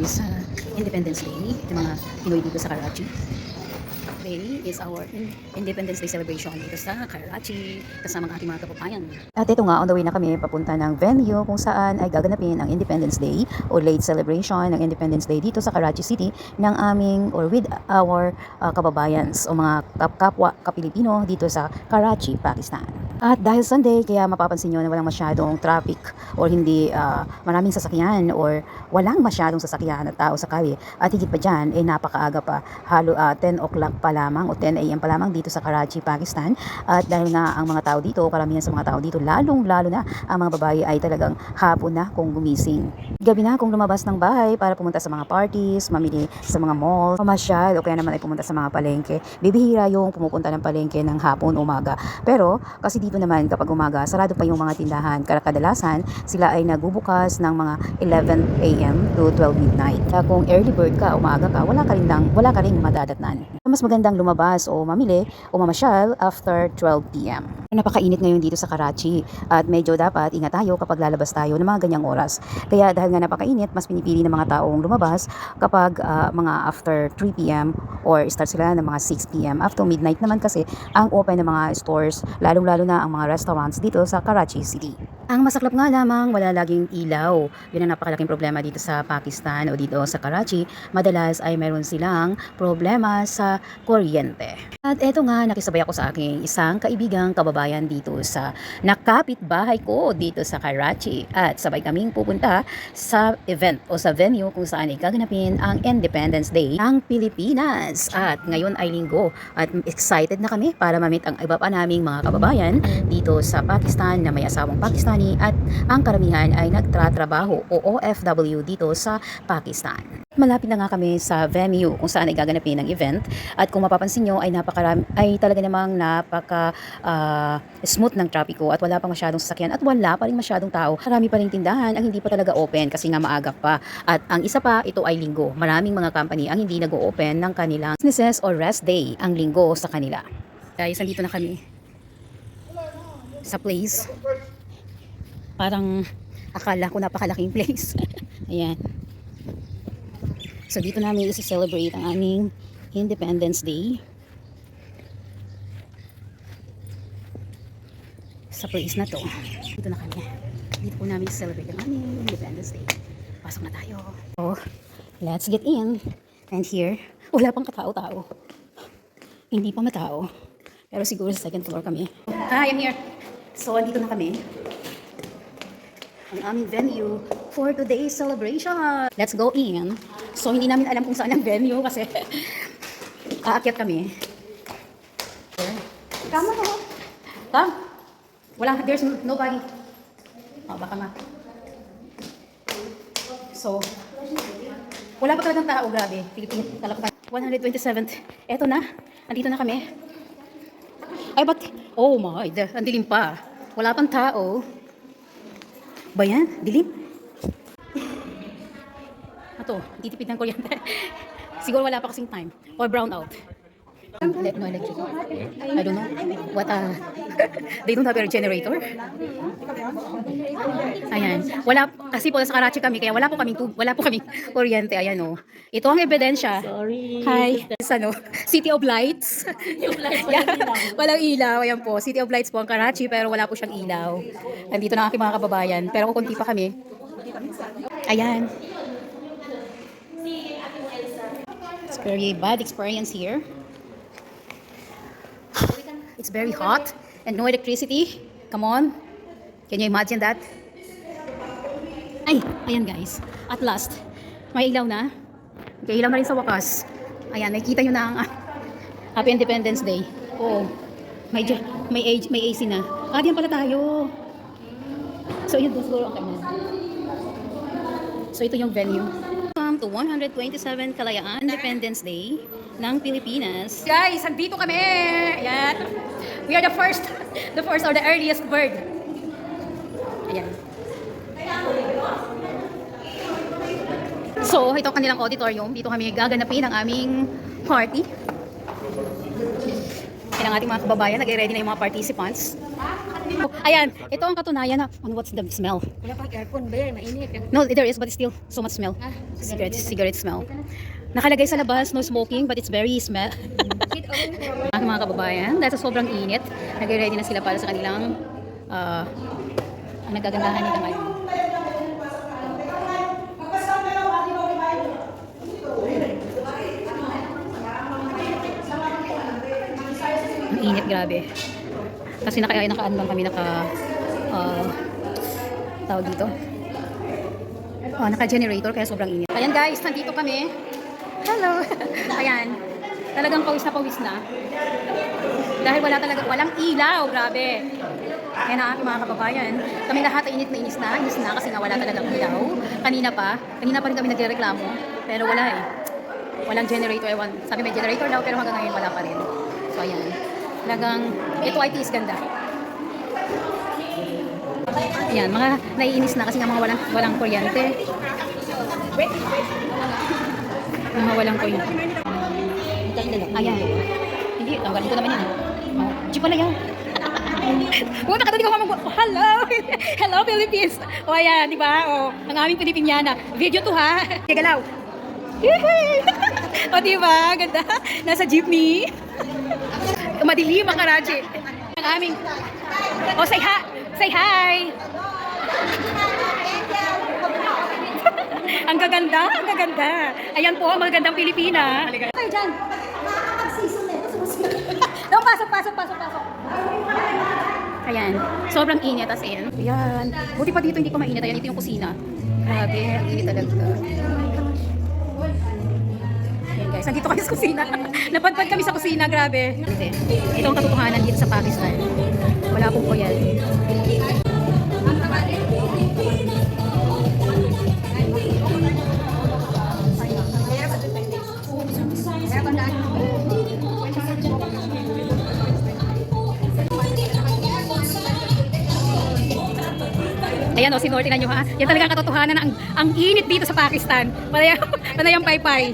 kami sa Independence Day, yung mga Pinoy dito sa Karachi. Today is our Independence Day celebration dito sa Karachi kasama ang ating mga kababayan. At ito nga, on the way na kami papunta ng venue kung saan ay gaganapin ang Independence Day o late celebration ng Independence Day dito sa Karachi City ng aming or with our kababayans o mga kapwa kapilipino dito sa Karachi, Pakistan. At dahil Sunday, kaya mapapansin nyo na walang masyadong traffic or hindi maraming sasakyan or walang masyadong sasakyan at tao sa kalye. At higit pa dyan, napakaaga pa, 10 o'clock pa lamang o 10 a.m. pa lamang dito sa Karachi, Pakistan. At dahil nga ang mga tao dito, karamihan sa mga tao dito, lalong-lalo na ang mga babae ay talagang hapon na kung gumising. Gabi na kung lumabas ng bahay para pumunta sa mga parties, mamili sa mga mall, pamasyal o kaya naman ay pumunta sa mga palengke. Bibihira yung pumupunta ng palengke ng hapon, umaga. Pero kasi dito naman kapag umaga, sarado pa yung mga tindahan. Kadalasan, sila ay nagbubukas ng mga 11 a.m. to 12 midnight. Kaya kung early bird ka, umaga ka, wala ka ring madadatnan. Mas magandang lumabas o mamili o mamasyal after 12 p.m. Napakainit ngayon dito sa Karachi at medyo dapat ingat tayo kapag lalabas tayo ng mga ganyang oras. Kaya dahil nga napakainit, mas pinipili ng mga taong lumabas kapag mga after 3 p.m. or start sila ng mga 6 p.m. After midnight naman kasi ang open ng mga stores, lalong-lalo na ang mga restaurants dito sa Karachi City. Ang masaklap nga lamang, wala laging ilaw. Yun ang napakalaking problema dito sa Pakistan o dito sa Karachi. Madalas ay meron silang problema sa kuryente. At eto nga, nakisabay ako sa aking isang kaibigang kababayan dito sa nakapitbahay ko dito sa Karachi. At sabay kaming pupunta sa event o sa venue kung saan ay gaganapin ang Independence Day ng Pilipinas. At ngayon ay linggo at excited na kami para mamit ang iba pa naming mga kababayan dito sa Pakistan na may asawang Pakistani at ang karamihan ay nagtatrabaho o OFW dito sa Pakistan. Malapit na nga kami sa venue kung saan ay gaganapin ang event at kung mapapansin nyo ay talaga namang napaka smooth ng trapiko at wala pang masyadong sasakyan at wala pa rin masyadong tao. Marami pa rin tindahan ang hindi pa talaga open kasi nga maaga pa. At ang isa pa, ito ay linggo. Maraming mga company ang hindi nag-o-open ng kanilang businesses or rest day ang linggo sa kanila. Guys, andito na kami sa place. Parang akala ko napakalaking place. Ayan. So dito namin isi-celebrate ang aming Independence Day. Sa place na to. Dito na kami. Dito po namin isi-celebrate ang aming Independence Day. Pasok na tayo. So, let's get in. And here, wala pang katao-tao. Hindi pa matao. Pero siguro sa second floor kami. Hi, I'm here. So, andito na kami. Ang aming venue for today's celebration. Let's go in. So, hindi namin alam kung saan ang venue kasi aakyat kami. Come on. Come. There's nobody. Oh, baka nga. So, wala pa talagang tao, grabe. Philippine, 127th. Eto na. Andito na kami. Ay, oh my, ang dilim pa. Wala pang tao. Ba yan? Dilim? Ito, titipid ng kuryente. Siguro wala pa kasing time. Or brown out. No electric. I don't know. What they don't have a generator? Ayan. Wala, kasi po sa Karachi kami, kaya wala po kaming kuryente. Ayan o. Ito ang ebidensya. Sorry. Hi. Ano? City of Lights. Yung lights Walang ilaw. Ayan po. City of Lights po ang Karachi, pero wala po siyang ilaw. Nandito na aking mga kababayan. Pero kukunti pa kami. Ayan. It's very bad experience here. It's very hot and no electricity. Come on. Can you imagine that? Ay, ayan guys. At last, may ilaw na. May ilaw na rin sa wakas. Ayan, nakikita nyo na ang Happy Independence Day. Oo. May AC na. Diyan pala tayo. So, yun doon siguro ang kanya. So, ito yung venue. Welcome to 127 Kalayaan Independence Day ng Pilipinas. Guys, andito kami! Ayan. We are the first or the earliest bird. Ayan. So, ito kanilang auditorium. Dito kami gaganapin ang aming party. Yan ang ating mga kababayan. Nag-ready na yung mga participants. Ayan, ito ang katunayan na, what's the smell? Wala pang aircon ba yan? Mainit. No, there is, but it's still so much smell. Cigarette smell. Nakalagay sa labas, no smoking, but it's very smell. Mga kababayan, dahil sa sobrang init, nag-ready na sila para sa kanilang ang nagagandahan nila ngayon. Ang init, grabe. Kasi naka-ano lang kami, tawag dito. Naka-generator kaya sobrang init. Ayan guys, nandito kami. Hello. Ayan. Talagang pawis na. Dahil walang ilaw, grabe. Ayan na aking mga kababayan. Kami lahat ay inis na kasi nga wala talagang ilaw. Kanina pa rin kami nagrereklamo, pero wala eh. Walang generator, ewan. Sabi may generator daw, pero hanggang ngayon wala pa rin. So ayan. Talagang, ito ay tiis ganda. Ayan, mga naiinis na kasi nga mga walang kuryente. Mga walang kuryente. Ayan. Hindi, tanggalin ko naman yan. Jeep pala yan. Huwag nakatulog ako hello! Hello Philippines! O ayan, di ba? O, ang aming Pilipinyana. Video to ha. Gagalaw. O di ba? Ganda. Nasa jeepney. Madilim ang Karachi. Ang aming... O, say hi! Say hi! Ang gaganda. Ayan po, ang magagandang Pilipina. Kayo dyan. Nakakapag-season na ito. Pasok. Ayan. Sobrang init as in. Ayan. Buti pa dito hindi ko mainit. Ayan, ito yung kusina. Grabe, ang init talaga. Ayan guys, nandito kami sa kusina. Napadpad kami sa kusina, grabe. Ito ang katotohanan dito sa Pakistan. Wala pong kuryente. Ayan o, sinorte na nyo ha. Yan talaga ang katotohanan na ang init dito sa Pakistan. Panayang paypay.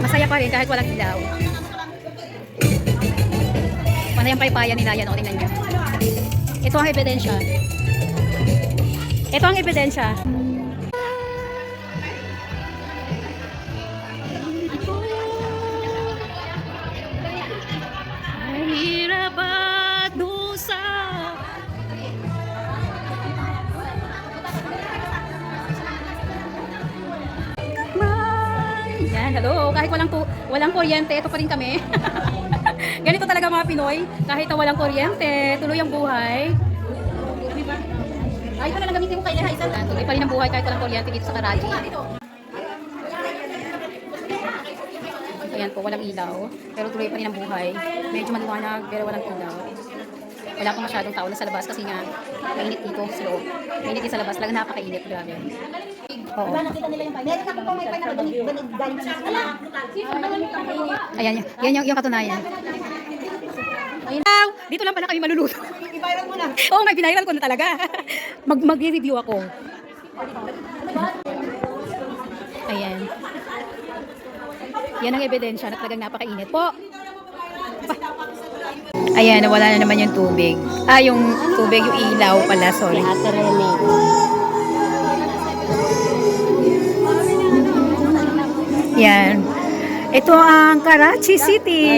Masaya pa rin kahit walang ilaw. Panayang paypayan nila yan o, tingnan nyo. Ito ang ebidensya. Hirap at dusa. Yan, hello. Kahit walang kuryente, ito pa rin kami. Ganito talaga mga Pinoy. Kahit na walang kuryente, tuloy ang buhay. Diba? Ay, ito na lang gamitin mo kay Leha. Tuloy pa rin ang buhay kahit walang kuryente dito sa Karachi. Ayan po, walang ilaw. Pero tuloy pa rin ang buhay. Medyo maliwanag, pero walang ilaw. Wala pa masyadong tao na sa labas kasi nga mainit dito sa loob. Mainit din sa labas, lang napakainit. Grabe. Oo. Nakita nila yung meron ako pang may pineapple galing sa ala. Ayan, yan yung katunayan. Ayun. Dito lang pala kami maluluto. I-viral mo na. Oo, may binairal ko na talaga. Mag-review ako. Ayan. Yan ang ebidensya na talagang napakainit po. Ayan, nawala na naman yung tubig. Yung tubig, yung ilaw pala, sorry. Yan. Ito ang Karachi City.